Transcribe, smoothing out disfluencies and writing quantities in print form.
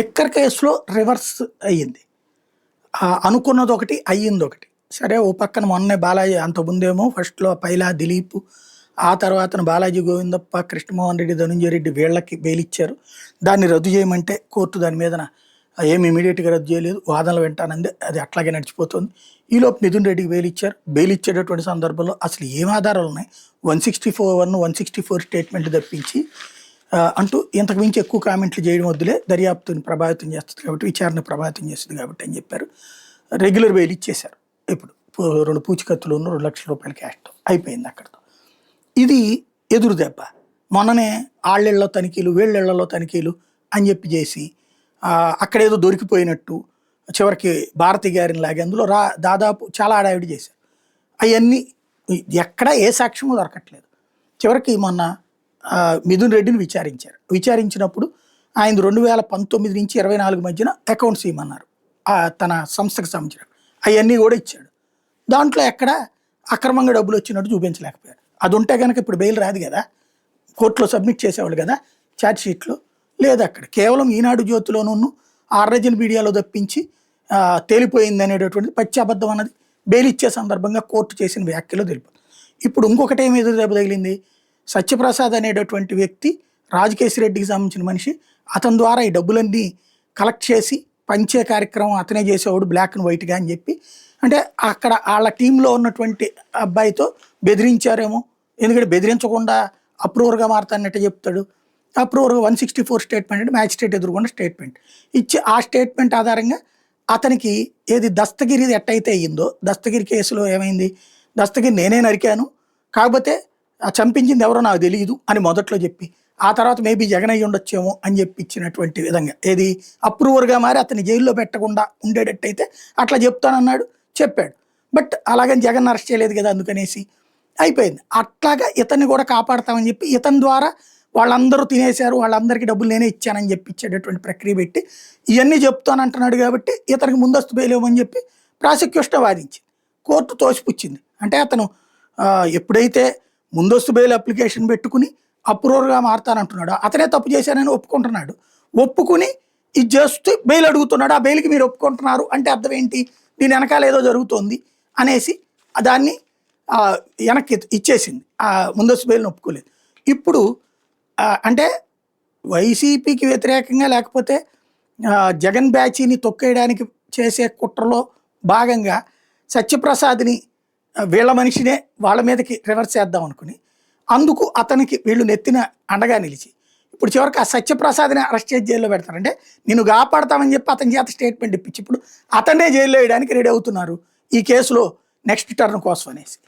Liquor కేసులో reverse అయ్యింది. అనుకున్నది ఒకటి, అయ్యింది ఒకటి. సరే ఓ పక్కన మొన్నే బాలాజీ అంతకుముందేమో ఫస్ట్‌లో పైలా దిలీప్, ఆ తర్వాతన బాలాజీ గోవిందప్ప, కృష్ణమోహన్ రెడ్డి, ధనంజయ రెడ్డి వీళ్ళకి బెయిల్ ఇచ్చారు. దాన్ని రద్దు చేయమంటే కోర్టు దాని మీదన ఏమి ఇమ్మీడియేట్‌గా రద్దు చేయలేదు. వాదనలు వింటానంది. అది అట్లాగే నడిచిపోతుంది. ఈలోపు మిథున్ రెడ్డికి బెయిల్ ఇచ్చారు. బెయిల్ ఇచ్చేటటువంటి సందర్భంలో అసలు ఏం ఆధారాలు ఉన్నాయి? 164(1), 164 స్టేట్మెంట్ తప్పించి అంటూ ఇంతకు మించి ఎక్కువ కామెంట్లు చేయడం వద్దులే, దర్యాప్తుని ప్రభావితం చేస్తుంది కాబట్టి, విచారణ ప్రభావితం చేస్తుంది కాబట్టి అని చెప్పారు. రెగ్యులర్ బెయిల్ ఇచ్చేశారు. ఇప్పుడు 2 పూచికత్తులును ₹2,00,000 క్యాష్‌తో అయిపోయింది అక్కడితో. ఇది ఎదురు దెబ్బ. మొన్ననే ఆళ్ళిళ్ళలో తనిఖీలు, వీళ్ళిళ్ళలో తనిఖీలు అని చెప్పి చేసి అక్కడేదో దొరికిపోయినట్టు చివరికి భారతి గారిని లాగి అందులో దాదాపు చాలా హడావిడి చేశారు. అవన్నీ ఎక్కడ ఏ సాక్ష్యమూ దొరకట్లేదు. చివరికి మొన్న మిథున్ రెడ్డిని విచారించారు. విచారించినప్పుడు ఆయన 2019 నుంచి 24 మధ్యన అకౌంట్స్ ఇవ్వమన్నారు తన సంస్థకు సంబంధించిన. అవన్నీ కూడా ఇచ్చాడు. దాంట్లో ఎక్కడ అక్రమంగా డబ్బులు వచ్చినట్టు చూపించలేకపోయారు. అది ఉంటే కనుక ఇప్పుడు బెయిల్ రాదు కదా, కోర్టులో సబ్మిట్ చేసేవాళ్ళు కదా ఛార్జ్ షీట్లో. లేదు, అక్కడ కేవలం ఈనాడు జ్యోతిలోనూ ఆర్రజన్ మీడియాలో తప్పించి తేలిపోయింది అనేటటువంటిది పచ్చి అబద్ధం అన్నది బెయిల్ ఇచ్చే సందర్భంగా కోర్టు చేసిన వ్యాఖ్యలో తెలిపారు. ఇప్పుడు ఇంకొకటి ఏమి ఎదురు దెబ్బ తగిలింది. సత్యప్రసాద్ అనేటటువంటి వ్యక్తి రాజకేశ్వర రెడ్డికి సంబంధించిన మనిషి. అతని ద్వారా ఈ డబ్బులన్నీ కలెక్ట్ చేసి పంచే కార్యక్రమం అతనే చేసేవాడు, బ్లాక్ అండ్ వైట్గా అని చెప్పి. అంటే అక్కడ వాళ్ళ టీంలో ఉన్నటువంటి అబ్బాయితో బెదిరించారేమో. ఎందుకంటే బెదిరించకుండా అప్రూవర్గా మారుతానట్టు చెప్తాడు. అప్రూవర్గా 164 స్టేట్మెంట్ అంటే మ్యాజిస్ట్రేట్ ఎదురుకుండా స్టేట్మెంట్ ఇచ్చి, ఆ స్టేట్మెంట్ ఆధారంగా అతనికి ఏది దస్తగిరిది ఎట్టయితే అయ్యిందో, దస్తగిరి కేసులో ఏమైంది, దస్తగిరి నేనే నరికాను, కాకపోతే చంపించింది ఎవరో నాకు తెలియదు అని మొదట్లో చెప్పి, ఆ తర్వాత మేబీ జగన్ అయ్యి ఉండొచ్చేమో అని చెప్పి ఇచ్చినటువంటి విధంగా ఏది అప్రూవర్గా మారి అతన్ని జైల్లో పెట్టకుండా ఉండేటట్టయితే అట్లా చెప్తానన్నాడు, చెప్పాడు. బట్ అలాగని జగన్ అరెస్ట్ చేయలేదు కదా, అందుకనేసి అయిపోయింది. అట్లాగా ఇతన్ని కూడా కాపాడతామని చెప్పి ఇతని ద్వారా వాళ్ళందరూ తినేశారు, వాళ్ళందరికీ డబ్బులు నేనే ఇచ్చానని చెప్పి ఇచ్చేటటువంటి ప్రక్రియ పెట్టి ఇవన్నీ చెప్తానంటున్నాడు కాబట్టి ఇతనికి ముందస్తు బెయిల్ ఇవ్వమని చెప్పి ప్రాసిక్యూషన్ వాదించింది. కోర్టు తోసిపుచ్చింది. అంటే అతను ఎప్పుడైతే ముందస్తు బెయిల్ అప్లికేషన్ పెట్టుకుని అప్రూవర్గా మారుతానంటున్నాడు, అతనే తప్పు చేశానని ఒప్పుకుంటున్నాడు. ఒప్పుకుని ఇది చేస్తూ బెయిల్ అడుగుతున్నాడు. ఆ బెయిల్కి మీరు ఒప్పుకుంటున్నారు అంటే అర్థం ఏంటి, దీని వెనకాల ఏదో జరుగుతోంది అనేసి దాన్ని వెనక్కి ఇచ్చేసింది. ముందస్తు బెయిల్ని ఒప్పుకోలేదు. ఇప్పుడు అంటే వైసీపీకి వ్యతిరేకంగా లేకపోతే జగన్ బ్యాచీని తొక్కేయడానికి చేసే కుట్రలో భాగంగా సత్యప్రసాద్ని వీళ్ళ మనిషినే వాళ్ళ మీదకి రివర్స్ చేద్దాం అనుకుని, అందుకు అతనికి వీళ్ళు నెత్తిన అండగా నిలిచి ఇప్పుడు చివరికి ఆ సత్యప్రసాద్ని అరెస్ట్ చేసి జైల్లో పెడతారంటే నిన్ను కాపాడతామని చెప్పి అతని చేత స్టేట్మెంట్ ఇప్పించి ఇప్పుడు అతనే జైల్లో వేయడానికి రెడీ అవుతున్నారు ఈ కేసులో నెక్స్ట్ టర్న్ కోసం అనేసి.